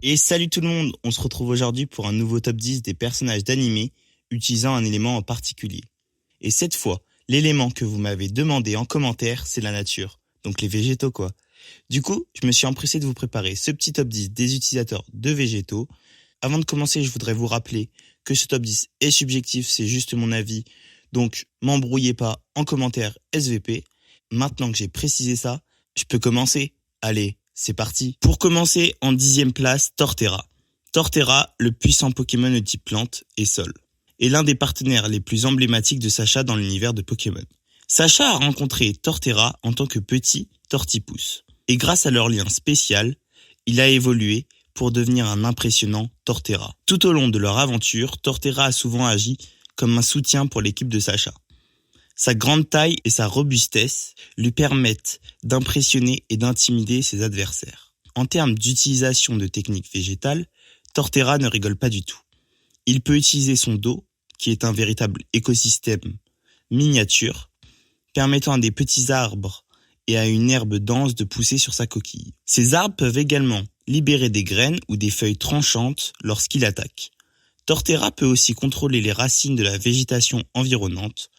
Et salut tout le monde, on se retrouve aujourd'hui pour un nouveau top 10 des personnages d'animé utilisant un élément en particulier. Et cette fois, l'élément que vous m'avez demandé en commentaire, c'est la nature. Donc les végétaux quoi. Du coup, je me suis empressé de vous préparer ce petit top 10 des utilisateurs de végétaux. Avant de commencer, je voudrais vous rappeler que ce top 10 est subjectif, c'est juste mon avis. Donc m'embrouillez pas en commentaire SVP. Maintenant que j'ai précisé ça, je peux commencer. Allez, c'est parti. Pour commencer, en 10e place, Torterra. Torterra, le puissant Pokémon de type plante et sol, est l'un des partenaires les plus emblématiques de Sacha dans l'univers de Pokémon. Sacha a rencontré Torterra en tant que petit Tortipousse. Et grâce à leur lien spécial, il a évolué pour devenir un impressionnant Torterra. Tout au long de leur aventure, Torterra a souvent agi comme un soutien pour l'équipe de Sacha. Sa grande taille et sa robustesse lui permettent d'impressionner et d'intimider ses adversaires. En termes d'utilisation de techniques végétales, Torterra ne rigole pas du tout. Il peut utiliser son dos, qui est un véritable écosystème miniature, permettant à des petits arbres et à une herbe dense de pousser sur sa coquille. Ces arbres peuvent également libérer des graines ou des feuilles tranchantes lorsqu'il attaque. Torterra peut aussi contrôler les racines de la végétation environnante,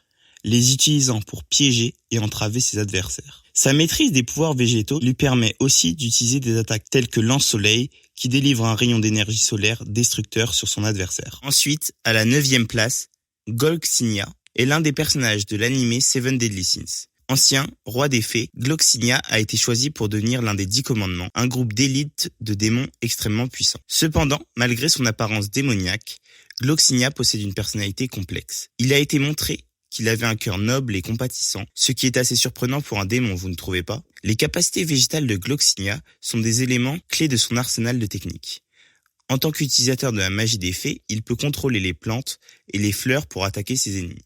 les utilisant pour piéger et entraver ses adversaires. Sa maîtrise des pouvoirs végétaux lui permet aussi d'utiliser des attaques telles que Lance-Soleil, qui délivre un rayon d'énergie solaire destructeur sur son adversaire. Ensuite, à la 9e place, Gloxinia est l'un des personnages de l'anime Seven Deadly Sins. Ancien roi des fées, Gloxinia a été choisi pour devenir l'un des 10 commandements, un groupe d'élite de démons extrêmement puissants. Cependant, malgré son apparence démoniaque, Gloxinia possède une personnalité complexe. Il a été montré qu'il avait un cœur noble et compatissant, ce qui est assez surprenant pour un démon, vous ne trouvez pas ? Les capacités végétales de Gloxinia sont des éléments clés de son arsenal de techniques. En tant qu'utilisateur de la magie des fées, il peut contrôler les plantes et les fleurs pour attaquer ses ennemis.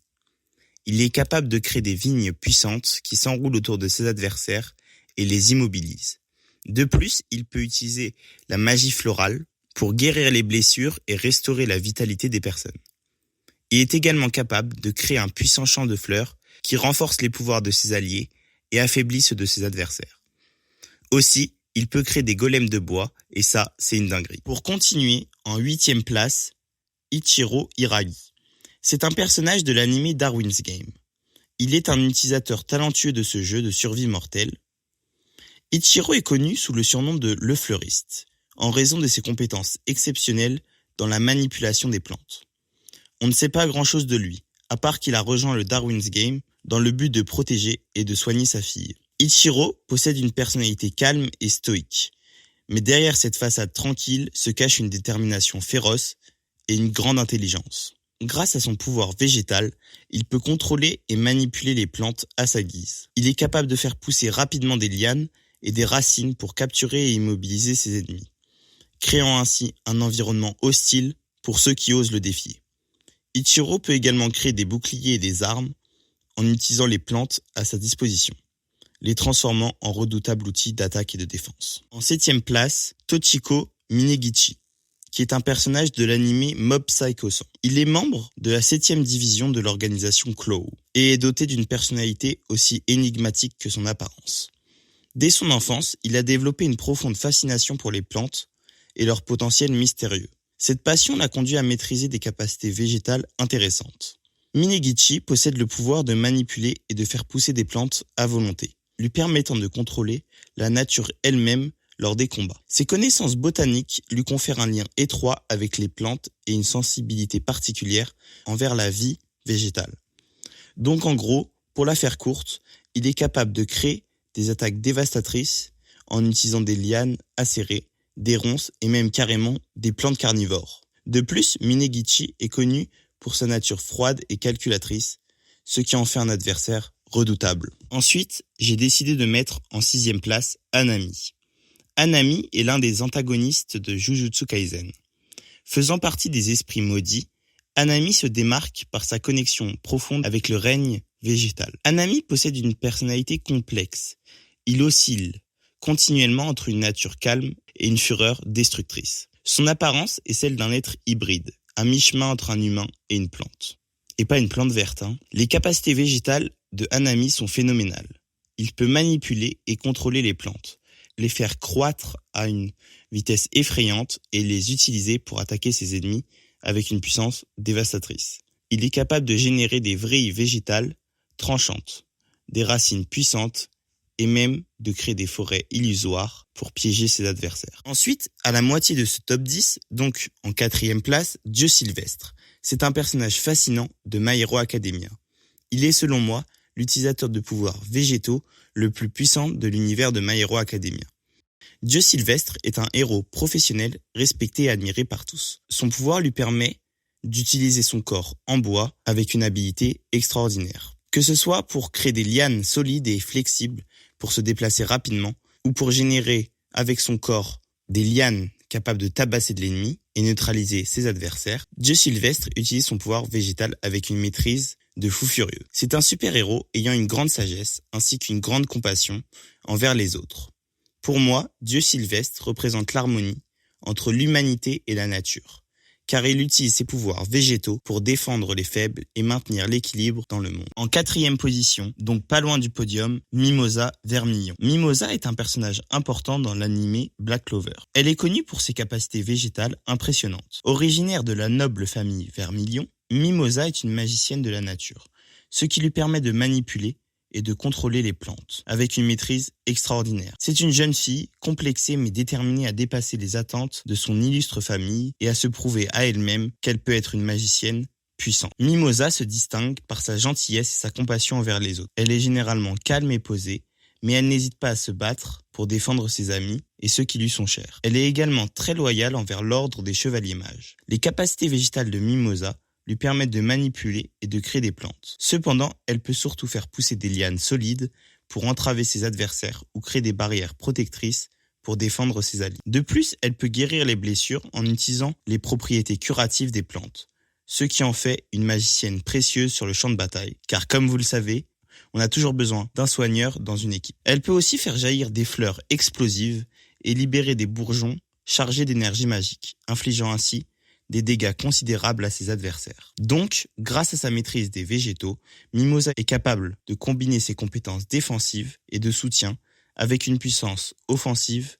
Il est capable de créer des vignes puissantes qui s'enroulent autour de ses adversaires et les immobilisent. De plus, il peut utiliser la magie florale pour guérir les blessures et restaurer la vitalité des personnes. Il est également capable de créer un puissant champ de fleurs qui renforce les pouvoirs de ses alliés et affaiblit ceux de ses adversaires. Aussi, il peut créer des golems de bois, et ça, c'est une dinguerie. Pour continuer, en 8e place, Ichiro Hirai. C'est un personnage de l'anime Darwin's Game. Il est un utilisateur talentueux de ce jeu de survie mortelle. Ichiro est connu sous le surnom de Le Fleuriste, en raison de ses compétences exceptionnelles dans la manipulation des plantes. On ne sait pas grand-chose de lui, à part qu'il a rejoint le Darwin's Game dans le but de protéger et de soigner sa fille. Ichiro possède une personnalité calme et stoïque, mais derrière cette façade tranquille se cache une détermination féroce et une grande intelligence. Grâce à son pouvoir végétal, il peut contrôler et manipuler les plantes à sa guise. Il est capable de faire pousser rapidement des lianes et des racines pour capturer et immobiliser ses ennemis, créant ainsi un environnement hostile pour ceux qui osent le défier. Ichiro peut également créer des boucliers et des armes en utilisant les plantes à sa disposition, les transformant en redoutables outils d'attaque et de défense. En 7e place, Tochiko Minegichi, qui est un personnage de l'anime Mob Psycho 100. Il est membre de la 7e division de l'organisation Claw et est doté d'une personnalité aussi énigmatique que son apparence. Dès son enfance, il a développé une profonde fascination pour les plantes et leur potentiel mystérieux. Cette passion l'a conduit à maîtriser des capacités végétales intéressantes. Minegichi possède le pouvoir de manipuler et de faire pousser des plantes à volonté, lui permettant de contrôler la nature elle-même lors des combats. Ses connaissances botaniques lui confèrent un lien étroit avec les plantes et une sensibilité particulière envers la vie végétale. Donc en gros, pour la faire courte, il est capable de créer des attaques dévastatrices en utilisant des lianes acérées, des ronces et même carrément des plantes carnivores. De plus, Minegichi est connu pour sa nature froide et calculatrice, ce qui en fait un adversaire redoutable. Ensuite, j'ai décidé de mettre en 6e place Anami. Anami est l'un des antagonistes de Jujutsu Kaisen. Faisant partie des esprits maudits, Anami se démarque par sa connexion profonde avec le règne végétal. Anami possède une personnalité complexe. Il oscille continuellement entre une nature calme et une fureur destructrice. Son apparence est celle d'un être hybride, à mi-chemin entre un humain et une plante. Et pas une plante verte, hein. Les capacités végétales de Anami sont phénoménales. Il peut manipuler et contrôler les plantes, les faire croître à une vitesse effrayante et les utiliser pour attaquer ses ennemis avec une puissance dévastatrice. Il est capable de générer des vrilles végétales tranchantes, des racines puissantes et même de créer des forêts illusoires pour piéger ses adversaires. Ensuite, à la moitié de ce top 10, donc en 4e place, Dieu Sylvestre. C'est un personnage fascinant de My Hero Academia. Il est, selon moi, l'utilisateur de pouvoirs végétaux le plus puissant de l'univers de My Hero Academia. Dieu Sylvestre est un héros professionnel respecté et admiré par tous. Son pouvoir lui permet d'utiliser son corps en bois avec une habilité extraordinaire. Que ce soit pour créer des lianes solides et flexibles pour se déplacer rapidement ou pour générer avec son corps des lianes capables de tabasser de l'ennemi et neutraliser ses adversaires, Dieu Sylvestre utilise son pouvoir végétal avec une maîtrise de fou furieux. C'est un super-héros ayant une grande sagesse ainsi qu'une grande compassion envers les autres. Pour moi, Dieu Sylvestre représente l'harmonie entre l'humanité et la nature, car il utilise ses pouvoirs végétaux pour défendre les faibles et maintenir l'équilibre dans le monde. En 4e position, donc pas loin du podium, Mimosa Vermilion. Mimosa est un personnage important dans l'animé Black Clover. Elle est connue pour ses capacités végétales impressionnantes. Originaire de la noble famille Vermilion, Mimosa est une magicienne de la nature, ce qui lui permet de manipuler et de contrôler les plantes, avec une maîtrise extraordinaire. C'est une jeune fille, complexée mais déterminée à dépasser les attentes de son illustre famille et à se prouver à elle-même qu'elle peut être une magicienne puissante. Mimosa se distingue par sa gentillesse et sa compassion envers les autres. Elle est généralement calme et posée, mais elle n'hésite pas à se battre pour défendre ses amis et ceux qui lui sont chers. Elle est également très loyale envers l'ordre des chevaliers mages. Les capacités végétales de Mimosa lui permettent de manipuler et de créer des plantes. Cependant, elle peut surtout faire pousser des lianes solides pour entraver ses adversaires ou créer des barrières protectrices pour défendre ses alliés. De plus, elle peut guérir les blessures en utilisant les propriétés curatives des plantes, ce qui en fait une magicienne précieuse sur le champ de bataille, car comme vous le savez, on a toujours besoin d'un soigneur dans une équipe. Elle peut aussi faire jaillir des fleurs explosives et libérer des bourgeons chargés d'énergie magique, infligeant ainsi des dégâts considérables à ses adversaires. Donc, grâce à sa maîtrise des végétaux, Mimosa est capable de combiner ses compétences défensives et de soutien avec une puissance offensive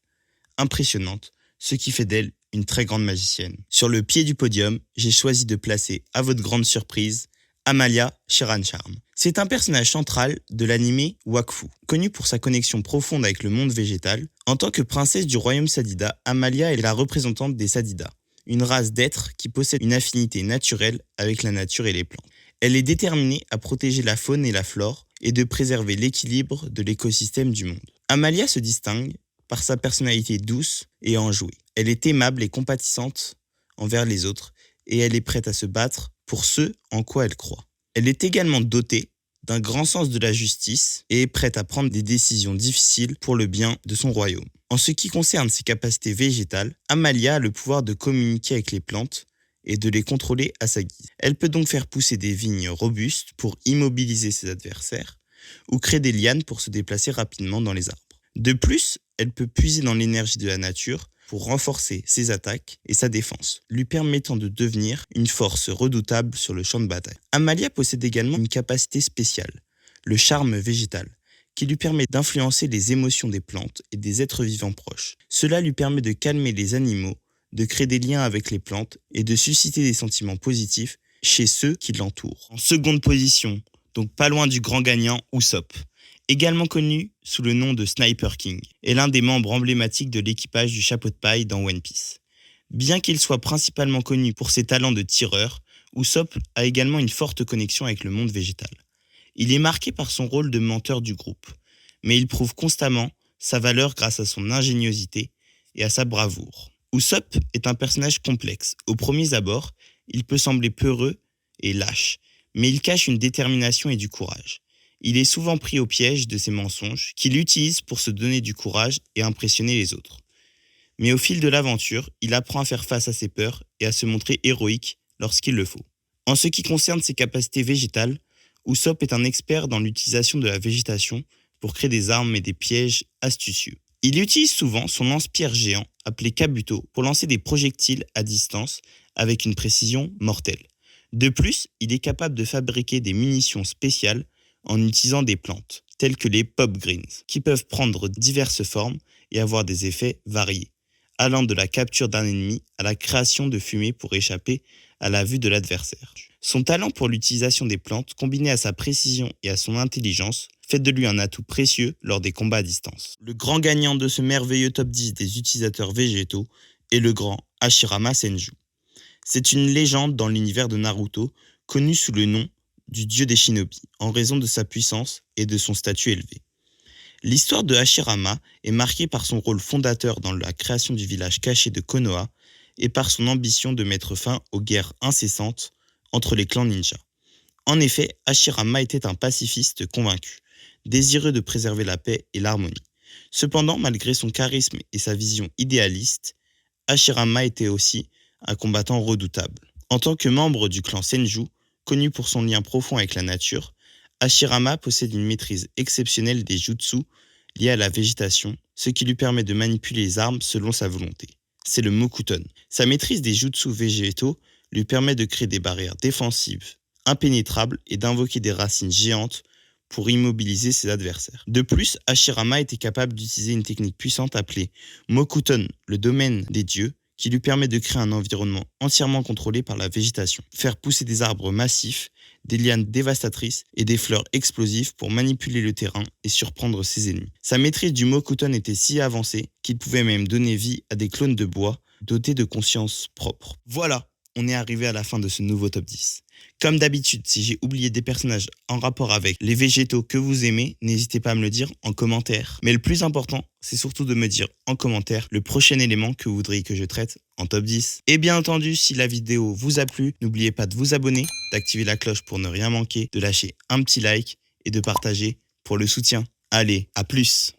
impressionnante, ce qui fait d'elle une très grande magicienne. Sur le pied du podium, j'ai choisi de placer, à votre grande surprise, Amalia Sheran Charm. C'est un personnage central de l'anime Wakfu. Connue pour sa connexion profonde avec le monde végétal, en tant que princesse du royaume Sadida, Amalia est la représentante des Sadida, une race d'êtres qui possède une affinité naturelle avec la nature et les plantes. Elle est déterminée à protéger la faune et la flore et de préserver l'équilibre de l'écosystème du monde. Amalia se distingue par sa personnalité douce et enjouée. Elle est aimable et compatissante envers les autres et elle est prête à se battre pour ce en quoi elle croit. Elle est également dotée d'un grand sens de la justice et est prête à prendre des décisions difficiles pour le bien de son royaume. En ce qui concerne ses capacités végétales, Amalia a le pouvoir de communiquer avec les plantes et de les contrôler à sa guise. Elle peut donc faire pousser des vignes robustes pour immobiliser ses adversaires ou créer des lianes pour se déplacer rapidement dans les arbres. De plus, elle peut puiser dans l'énergie de la nature pour renforcer ses attaques et sa défense, lui permettant de devenir une force redoutable sur le champ de bataille. Amalia possède également une capacité spéciale, le charme végétal, qui lui permet d'influencer les émotions des plantes et des êtres vivants proches. Cela lui permet de calmer les animaux, de créer des liens avec les plantes et de susciter des sentiments positifs chez ceux qui l'entourent. En seconde position, donc pas loin du grand gagnant Usopp, également connu sous le nom de Sniper King, est l'un des membres emblématiques de l'équipage du chapeau de paille dans One Piece. Bien qu'il soit principalement connu pour ses talents de tireur, Usopp a également une forte connexion avec le monde végétal. Il est marqué par son rôle de menteur du groupe, mais il prouve constamment sa valeur grâce à son ingéniosité et à sa bravoure. Usopp est un personnage complexe. Au premier abord, il peut sembler peureux et lâche, mais il cache une détermination et du courage. Il est souvent pris au piège de ses mensonges, qu'il utilise pour se donner du courage et impressionner les autres. Mais au fil de l'aventure, il apprend à faire face à ses peurs et à se montrer héroïque lorsqu'il le faut. En ce qui concerne ses capacités végétales, Usopp est un expert dans l'utilisation de la végétation pour créer des armes et des pièges astucieux. Il utilise souvent son lance-pierre géant, appelé Kabuto, pour lancer des projectiles à distance avec une précision mortelle. De plus, il est capable de fabriquer des munitions spéciales en utilisant des plantes, telles que les pop greens, qui peuvent prendre diverses formes et avoir des effets variés. allant de la capture d'un ennemi à la création de fumée pour échapper à la vue de l'adversaire. Son talent pour l'utilisation des plantes, combiné à sa précision et à son intelligence, fait de lui un atout précieux lors des combats à distance. Le grand gagnant de ce merveilleux top 10 des utilisateurs végétaux est le grand Hashirama Senju. C'est une légende dans l'univers de Naruto, connu sous le nom du dieu des shinobi, en raison de sa puissance et de son statut élevé. L'histoire de Hashirama est marquée par son rôle fondateur dans la création du village caché de Konoha et par son ambition de mettre fin aux guerres incessantes entre les clans ninja. En effet, Hashirama était un pacifiste convaincu, désireux de préserver la paix et l'harmonie. Cependant, malgré son charisme et sa vision idéaliste, Hashirama était aussi un combattant redoutable. En tant que membre du clan Senju, connu pour son lien profond avec la nature, Hashirama possède une maîtrise exceptionnelle des jutsu liés à la végétation, ce qui lui permet de manipuler les armes selon sa volonté. C'est le Mokuton. Sa maîtrise des jutsu végétaux lui permet de créer des barrières défensives impénétrables et d'invoquer des racines géantes pour immobiliser ses adversaires. De plus, Hashirama était capable d'utiliser une technique puissante appelée Mokuton, le domaine des dieux, qui lui permet de créer un environnement entièrement contrôlé par la végétation, faire pousser des arbres massifs, des lianes dévastatrices et des fleurs explosives pour manipuler le terrain et surprendre ses ennemis. Sa maîtrise du Mokuton était si avancée qu'il pouvait même donner vie à des clones de bois dotés de conscience propre. Voilà, on est arrivé à la fin de ce nouveau top 10. Comme d'habitude, si j'ai oublié des personnages en rapport avec les végétaux que vous aimez, n'hésitez pas à me le dire en commentaire. Mais le plus important, c'est surtout de me dire en commentaire le prochain élément que vous voudriez que je traite en top 10. Et bien entendu, si la vidéo vous a plu, n'oubliez pas de vous abonner, d'activer la cloche pour ne rien manquer, de lâcher un petit like et de partager pour le soutien. Allez, à plus!